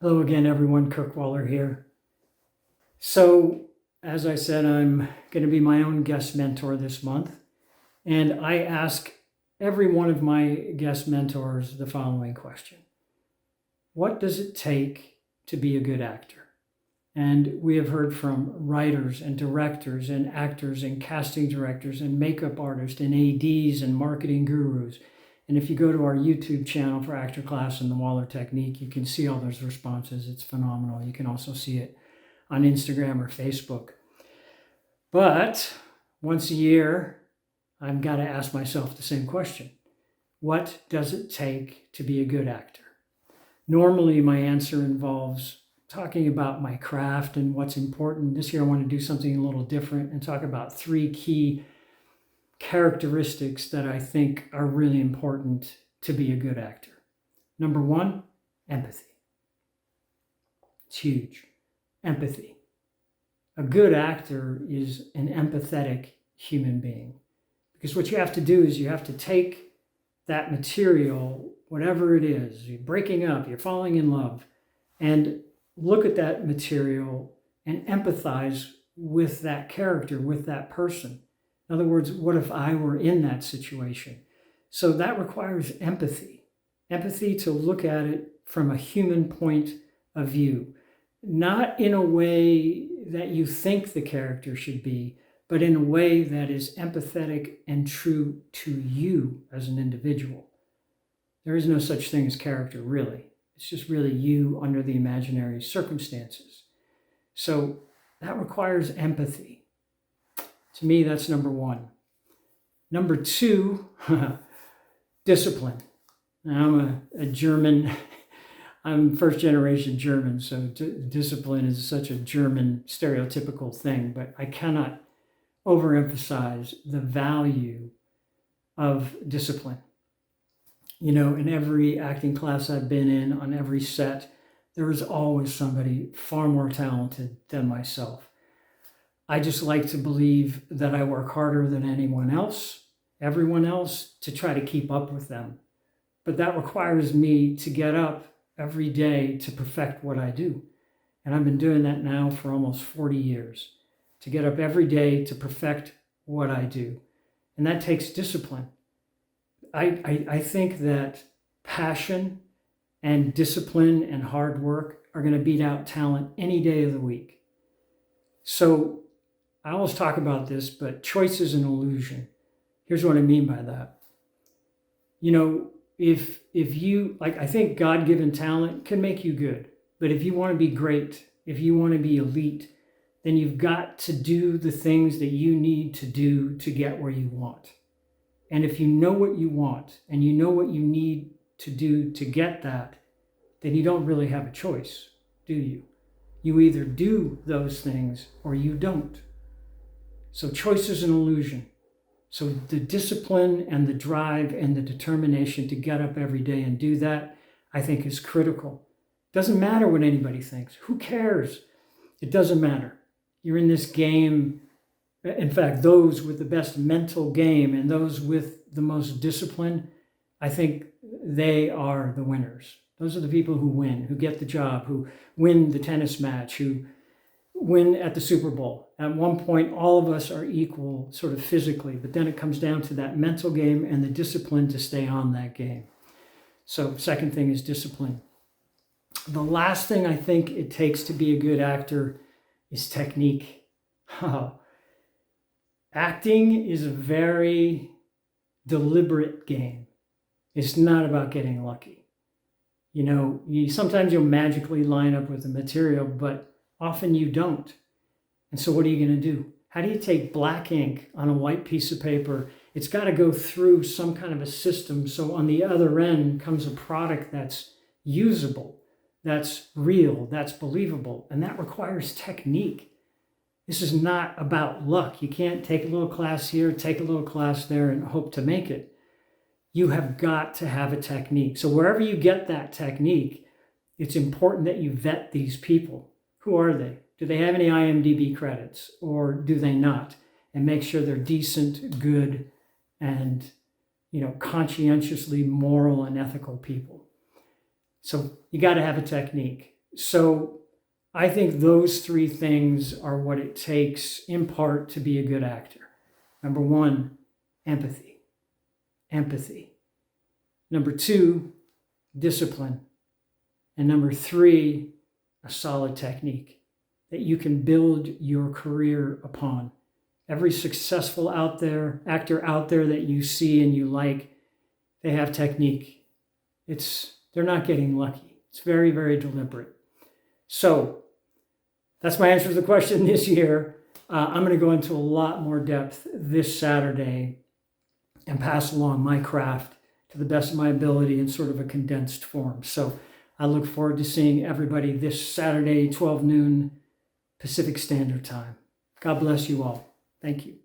Hello again, everyone. Kirk Woller here. So, as I said, I'm going to be my own guest mentor this month. And I ask every one of my guest mentors the following question: what does it take to be a good actor? And we have heard from writers and directors and actors and casting directors and makeup artists and ADs and marketing gurus. And if you go to our YouTube channel for Actor Class and the Woller Technique, you can see all those responses. It's phenomenal. You can also see it on Instagram or Facebook. But once a year, I've got to ask myself the same question: what does it take to be a good actor? Normally, my answer involves talking about my craft and what's important. This year, I want to do something a little different and talk about 3 key characteristics that I think are really important to be a good actor. Number 1, empathy. It's huge. Empathy. A good actor is an empathetic human being, because what you have to do is you have to take that material, whatever it is, you're breaking up, you're falling in love, and look at that material and empathize with that character, with that person. In other words, what if I were in that situation? So that requires empathy. Empathy to look at it from a human point of view, not in a way that you think the character should be, but in a way that is empathetic and true to you as an individual. There is no such thing as character, really. It's just really you under the imaginary circumstances. So that requires empathy. To me, that's number 1. Number 2, discipline. Now, I'm a German, I'm first generation German, so discipline is such a German stereotypical thing, but I cannot overemphasize the value of discipline. You know, in every acting class I've been in, on every set, there is always somebody far more talented than myself. I just like to believe that I work harder than anyone else, everyone else, to try to keep up with them. But that requires me to get up every day to perfect what I do. And I've been doing that now for almost 40 years, to get up every day to perfect what I do. And that takes discipline. I think that passion and discipline and hard work are going to beat out talent any day of the week. So I always talk about this, but choice is an illusion. Here's what I mean by that. You know, if you, I think God-given talent can make you good. But if you want to be great, if you want to be elite, then you've got to do the things that you need to do to get where you want. And if you know what you want and you know what you need to do to get that, then you don't really have a choice, do you? You either do those things or you don't. So choice is an illusion. So the discipline and the drive and the determination to get up every day and do that, I think, is critical. Doesn't matter what anybody thinks. Who cares? It doesn't matter. You're in this game. In fact, those with the best mental game and those with the most discipline, I think they are the winners. Those are the people who win, who get the job, who win the tennis match, who win at the Super Bowl. At one point, all of us are equal sort of physically, but then it comes down to that mental game and the discipline to stay on that game. So second thing is discipline. The last thing I think it takes to be a good actor is technique. Acting is a very deliberate game. It's not about getting lucky. You know, sometimes you'll magically line up with the material, but often you don't. And so what are you going to do? How do you take black ink on a white piece of paper? It's got to go through some kind of a system, so on the other end comes a product that's usable, that's real, that's believable, and that requires technique. This is not about luck. You can't take a little class here, take a little class there, and hope to make it. You have got to have a technique. So wherever you get that technique, it's important that you vet these people. Who are they? Do they have any IMDb credits or do they not? And make sure they're decent, good, and conscientiously moral and ethical people. So you got to have a technique. So I think those three things are what it takes in part to be a good actor. Number one, empathy. Empathy. Number two, discipline. And number three, a solid technique that you can build your career upon. Every successful actor out there that you see and you like, they have technique. They're not getting lucky. It's very, very deliberate. So that's my answer to the question this year. I'm going to go into a lot more depth this Saturday and pass along my craft to the best of my ability in sort of a condensed form. So I look forward to seeing everybody this Saturday, 12 noon Pacific Standard Time. God bless you all. Thank you.